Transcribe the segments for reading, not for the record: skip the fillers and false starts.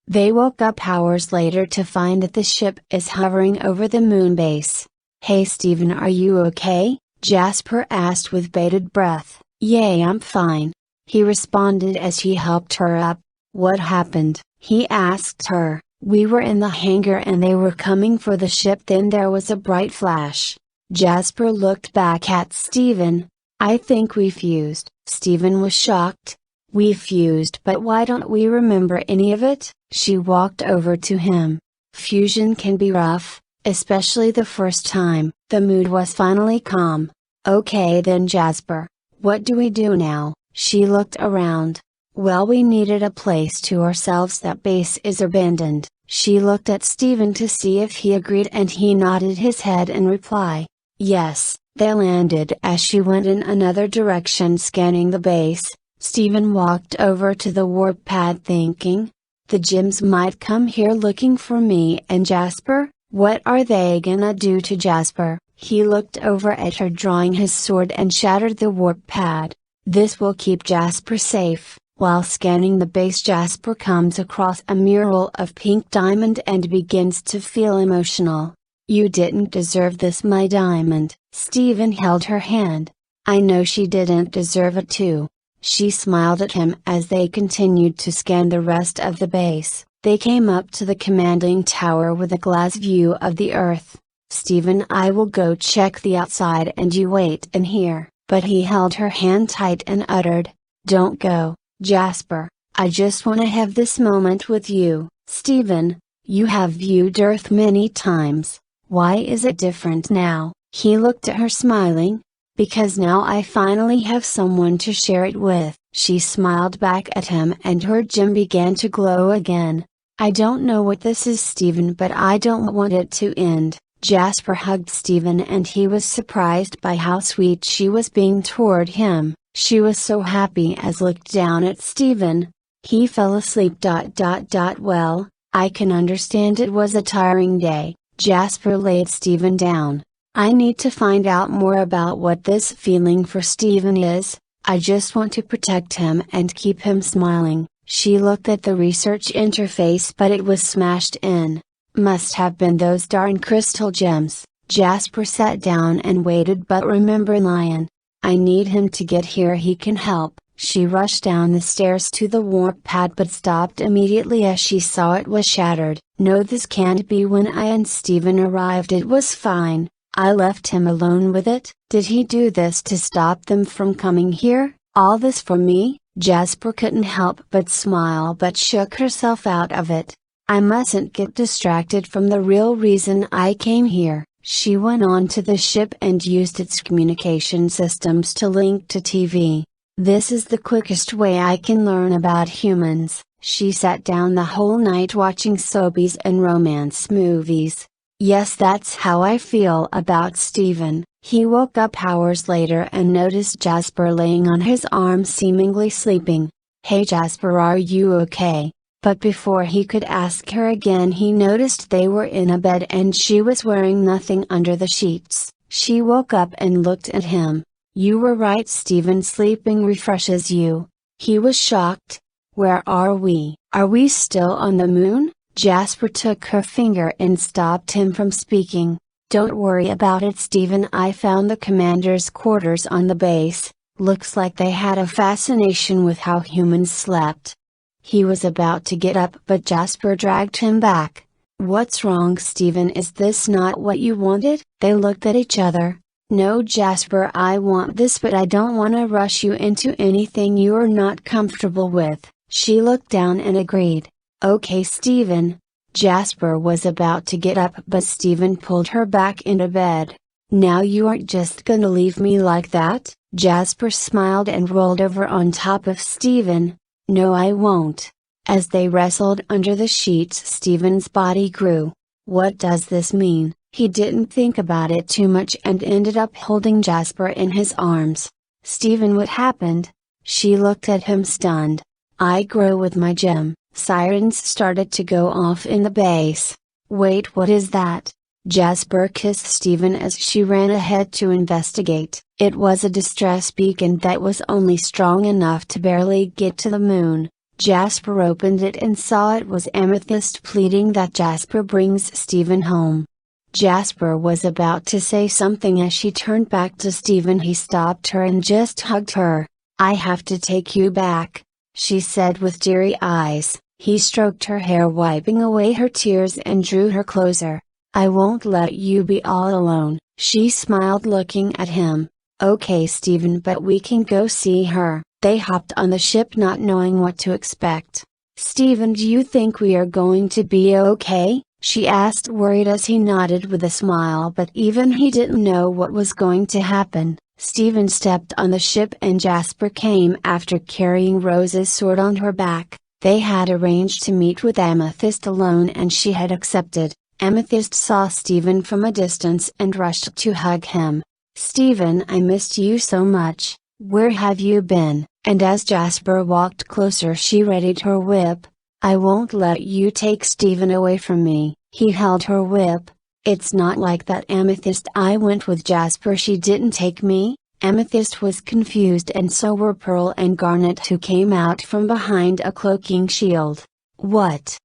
They woke up hours later to find that the ship is hovering over the moon base. "Hey Steven, are you okay?" Jasper asked with bated breath. "Yeah, I'm fine," he responded as he helped her up. "What happened?" he asked her. "We were in the hangar and they were coming for the ship, then there was a bright flash." Jasper looked back at Steven. "I think we fused." Steven was shocked. "We fused, but why don't we remember any of it?" She walked over to him. "Fusion can be rough, especially the first time." The mood was finally calm. "Okay then Jasper, what do we do now?" She looked around. "Well, we needed a place to ourselves. That base is abandoned." She looked at Steven to see if he agreed and he nodded his head in reply. "Yes." They landed as she went in another direction scanning the base. Steven walked over to the warp pad thinking, the gems might come here looking for me and Jasper. What are they gonna do to Jasper? He looked over at her drawing his sword and shattered the warp pad. This will keep Jasper safe. While scanning the base, Jasper comes across a mural of pink diamond and begins to feel emotional. "You didn't deserve this, my diamond." Steven held her hand. "I know she didn't deserve it too." She smiled at him as they continued to scan the rest of the base. They came up to the commanding tower with a glass view of the Earth. "Steven, I will go check the outside and you wait in here." But he held her hand tight and uttered, "Don't go, Jasper, I just want to have this moment with you." "Steven, you have viewed Earth many times, why is it different now?" He looked at her smiling. "Because now I finally have someone to share it with." She smiled back at him and her gem began to glow again. "I don't know what this is Steven, but I don't want it to end." Jasper hugged Steven and he was surprised by how sweet she was being toward him. She was so happy as looked down at Steven. He fell asleep. Well, I can understand it was a tiring day. Jasper laid Steven down. "I need to find out more about what this feeling for Steven is. I just want to protect him and keep him smiling." She looked at the research interface but it was smashed in. Must have been those darn crystal gems. Jasper sat down and waited, but remember Lion. I need him to get here, he can help. She rushed down the stairs to the warp pad but stopped immediately as she saw it was shattered. "No, this can't be. When I and Steven arrived it was fine. I left him alone with it." "Did he do this to stop them from coming here? All this for me?" Jasper couldn't help but smile but shook herself out of it. "I mustn't get distracted from the real reason I came here." She went on to the ship and used its communication systems to link to TV. "This is the quickest way I can learn about humans." She sat down the whole night watching soapies and romance movies. "Yes, that's how I feel about Steven." He woke up hours later and noticed Jasper laying on his arm seemingly sleeping. "Hey Jasper, are you okay?" But before he could ask her again he noticed they were in a bed and she was wearing nothing under the sheets. She woke up and looked at him. "You were right, Steven, sleeping refreshes you." He was shocked. "Where are we? Are we still on the moon?" Jasper took her finger and stopped him from speaking. "Don't worry about it Steven, I found the commander's quarters on the base. Looks like they had a fascination with how humans slept." He was about to get up but Jasper dragged him back. "What's wrong Steven, is this not what you wanted?" They looked at each other. "No Jasper, I want this but I don't want to rush you into anything you're not comfortable with." She looked down and agreed. "Okay Steven." Jasper was about to get up but Steven pulled her back into bed. "Now you aren't just gonna leave me like that?" Jasper smiled and rolled over on top of Steven. "No, I won't." As they wrestled under the sheets Steven's body grew. What does this mean? He didn't think about it too much and ended up holding Jasper in his arms. "Steven, what happened?" She looked at him stunned. "I grow with my gem." Sirens started to go off in the base. "Wait, what is that?" Jasper kissed Steven as she ran ahead to investigate. It was a distress beacon that was only strong enough to barely get to the moon. Jasper opened it and saw it was Amethyst pleading that Jasper brings Steven home. Jasper was about to say something as she turned back to Steven. He stopped her and just hugged her. "I have to take you back," she said with teary eyes. He stroked her hair, wiping away her tears, and drew her closer. "I won't let you be all alone," she smiled, looking at him. "Okay Steven, but we can go see her." They hopped on the ship, not knowing what to expect. "Steven, do you think we are going to be okay?" she asked, worried, as he nodded with a smile, but even he didn't know what was going to happen. Steven stepped on the ship and Jasper came after, carrying Rose's sword on her back. They had arranged to meet with Amethyst alone and she had accepted. Amethyst saw Steven from a distance and rushed to hug him. "Steven, I missed you so much, where have you been?" And as Jasper walked closer, she readied her whip. "I won't let you take Steven away from me." He held her whip. "It's not like that, Amethyst. I went with Jasper, she didn't take me." Amethyst was confused, and so were Pearl and Garnet, who came out from behind a cloaking shield. "What?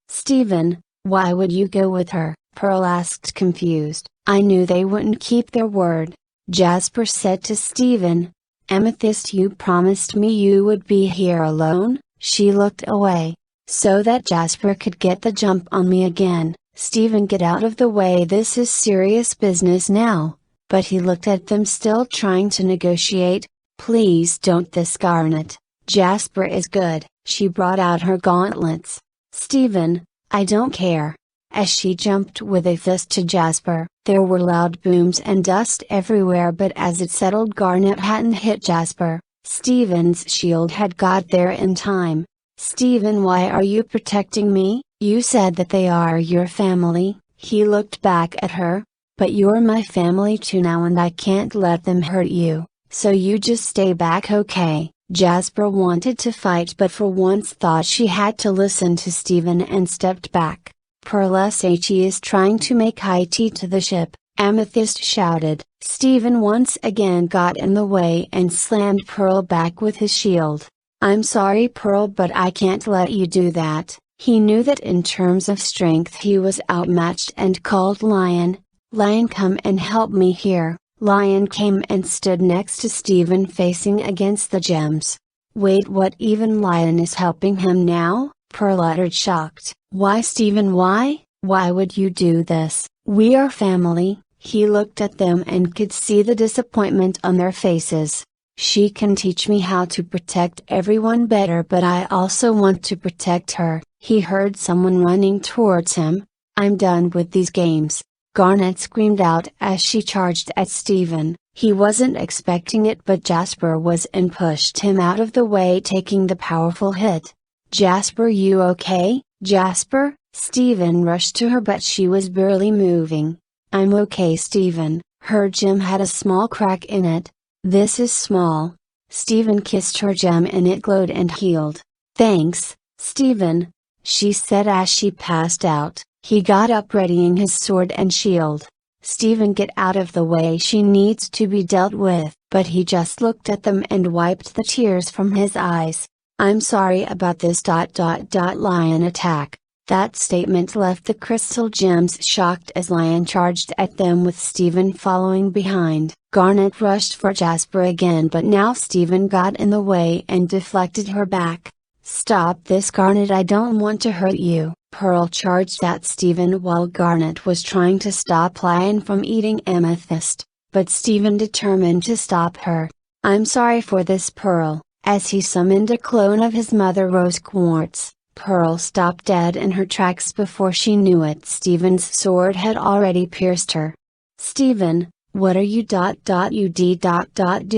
Steven, why would you go with her?" Pearl asked, confused. "I knew they wouldn't keep their word," Jasper said to Steven. "Amethyst, you promised me you would be here alone." She looked away. "So that Jasper could get the jump on me again." "Steven, get out of the way, this is serious business now." But he looked at them, still trying to negotiate. "Please don't this, Garnet. Jasper is good." She brought out her gauntlets. "Steven, I don't care." As she jumped with a fist to Jasper, there were loud booms and dust everywhere, but as it settled, Garnet hadn't hit Jasper. Steven's shield had got there in time. "Steven, why are you protecting me? You said that they are your family." He looked back at her. "But you're my family too now, and I can't let them hurt you, so you just stay back, okay?" Jasper wanted to fight, but for once thought she had to listen to Steven and stepped back. "Pearl she is trying to make high tea to the ship," Amethyst shouted. Steven once again got in the way and slammed Pearl back with his shield. "I'm sorry Pearl, but I can't let you do that." He knew that in terms of strength he was outmatched and called Lion. "Lion, come and help me here." Lion came and stood next to Steven, facing against the gems. "Wait, what? Even Lion is helping him now?" Pearl uttered, shocked. "Why Steven, why? Why would you do this? We are family." He looked at them and could see the disappointment on their faces. "She can teach me how to protect everyone better, but I also want to protect her." He heard someone running towards him. "I'm done with these games," Garnet screamed out as she charged at Steven. He wasn't expecting it, but Jasper was and pushed him out of the way, taking the powerful hit. "Jasper, you okay? Jasper?" Steven rushed to her, but she was barely moving. "I'm okay Steven." Her gem had a small crack in it. "This is small." Steven kissed her gem and it glowed and healed. "Thanks, Steven," she said as she passed out. He got up, readying his sword and shield. "Steven, get out of the way, she needs to be dealt with." But he just looked at them and wiped the tears from his eyes. "I'm sorry about this. Lion attack." That statement left the crystal gems shocked as Lion charged at them with Steven following behind. Garnet rushed for Jasper again, but now Steven got in the way and deflected her back. "Stop this, Garnet, I don't want to hurt you." Pearl charged at Steven while Garnet was trying to stop Lion from eating Amethyst, but Steven determined to stop her. "I'm sorry for this, Pearl." As he summoned a clone of his mother Rose Quartz, Pearl stopped dead in her tracks before she knew it. Steven's sword had already pierced her. "Steven, what are you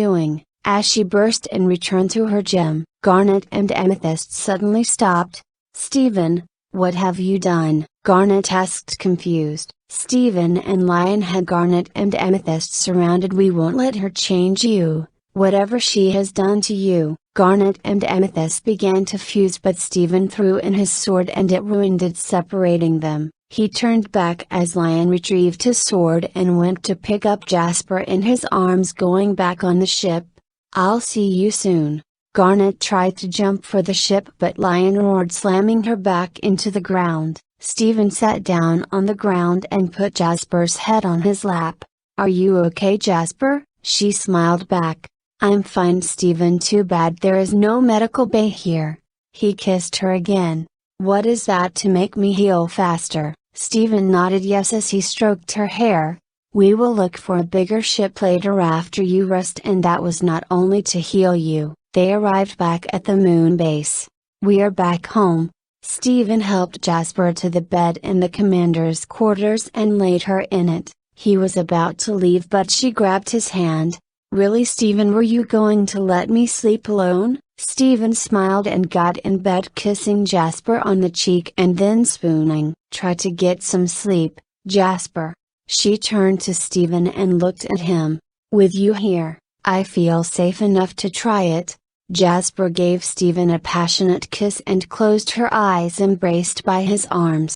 doing?" As she burst and returned to her gem, Garnet and Amethyst suddenly stopped. "Steven, what have you done?" Garnet asked, confused. Steven and Lion had Garnet and Amethyst surrounded. "We won't let her change you, whatever she has done to you." Garnet and Amethyst began to fuse, but Steven threw in his sword and it ruined it, separating them. He turned back as Lion retrieved his sword and went to pick up Jasper in his arms, going back on the ship. "I'll see you soon." Garnet tried to jump for the ship but Lion roared, slamming her back into the ground. Steven sat down on the ground and put Jasper's head on his lap. "Are you okay, Jasper?" she smiled back. "I'm fine, Steven. Too bad there is no medical bay here." He kissed her again. "What is that to make me heal faster?" Steven nodded yes as he stroked her hair. "We will look for a bigger ship later after you rest, and that was not only to heal you." They arrived back at the moon base. "We are back home." Steven helped Jasper to the bed in the commander's quarters and laid her in it. He was about to leave but she grabbed his hand. "Really, Steven, were you going to let me sleep alone?" Steven smiled and got in bed, kissing Jasper on the cheek and then spooning. "Try to get some sleep, Jasper." She turned to Steven and looked at him. "With you here, I feel safe enough to try it." Jasper gave Steven a passionate kiss and closed her eyes, embraced by his arms.